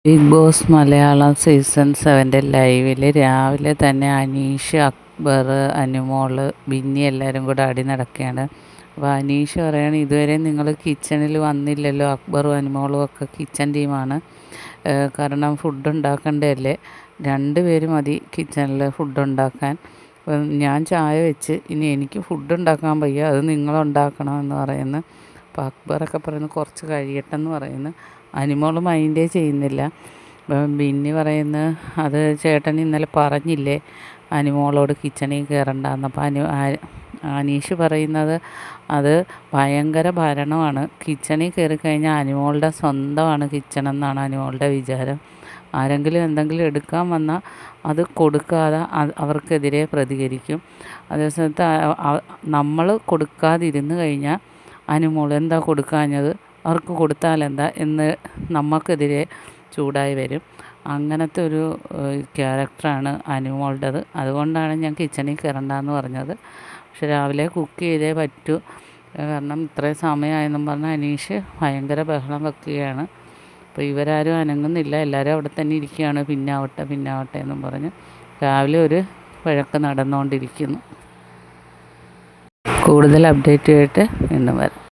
Big boss Malayalam season 7 ലൈവിൽ രാവിലെ തന്നെ അനീഷ്, അക്ബർ, അനുമോൾ, ബിന്നി എല്ലാവരും കൂടെ അടി നടക്കുകയാണ്. അപ്പോൾ അനീഷ് പറയുകയാണ്, ഇതുവരെ നിങ്ങൾ കിച്ചണിൽ വന്നില്ലല്ലോ. അക്ബറും അനുമോളും ഒക്കെ കിച്ചൺ ടീമാണ്. കാരണം ഫുഡ് ഉണ്ടാക്കേണ്ടതല്ലേ, 2 പേര് മതി കിച്ചണിൽ ഫുഡ് ഉണ്ടാക്കാൻ. ഞാൻ ചായ വെച്ച്, ഇനി എനിക്ക് ഫുഡ് ഉണ്ടാക്കാൻ വയ്യ, അത് നിങ്ങളുണ്ടാക്കണമെന്ന് പറയുന്നു. അപ്പോൾ അക്ബറൊക്കെ പറയുന്നു കുറച്ച് കഴിയട്ടെന്ന് പറയുന്നു. അനുമോൾ മൈൻഡേ ചെയ്യുന്നില്ല. ബിന്നി പറയുന്നു, അത് ചേട്ടൻ ഇന്നലെ പറഞ്ഞില്ലേ അനുമോളോട് കിച്ചണിൽ കയറണ്ടെന്ന്. അപ്പോൾ അനീഷ് പറയുന്നത്, അത് ഭയങ്കര ഭരണമാണ്, കിച്ചണിൽ കയറി കഴിഞ്ഞാൽ അനുമോളുടെ സ്വന്തമാണ് കിച്ചണെന്നാണ് അനുമോളുടെ വിചാരം. ആരെങ്കിലും എന്തെങ്കിലും എടുക്കാൻ വന്നാൽ അത് കൊടുക്കാതെ അവർക്കെതിരെ പ്രതികരിക്കും. അതേസമയത്ത് നമ്മൾ കൊടുക്കാതിരുന്ന് കഴിഞ്ഞാൽ അനുമോൾ എന്താ കൊടുക്കാഞ്ഞത്, അവർക്ക് കൊടുത്താലെന്താ എന്ന് നമുക്കെതിരെ ചൂടായി വരും. അങ്ങനത്തെ ഒരു ക്യാരക്ടറാണ് അനുമോളുടേത്. അതുകൊണ്ടാണ് ഞാൻ കിച്ചണിൽ കയറണ്ടെന്ന് പറഞ്ഞത്. പക്ഷെ രാവിലെ കുക്ക് ചെയ്തേ പറ്റൂ, കാരണം ഇത്രയും സമയമായെന്നും പറഞ്ഞ് അനീഷ് ഭയങ്കര ബഹളം വെക്കുകയാണ്. അപ്പോൾ ഇവരാരും അനങ്ങുന്നില്ല, എല്ലാവരും അവിടെ തന്നെ ഇരിക്കുകയാണ്. പിന്നാവട്ടെ എന്നും പറഞ്ഞ് രാവിലെ ഒരു വഴക്ക് നടന്നുകൊണ്ടിരിക്കുന്നു. കൂടുതൽ അപ്ഡേറ്റുമായിട്ട് വീണ്ടും വരാം.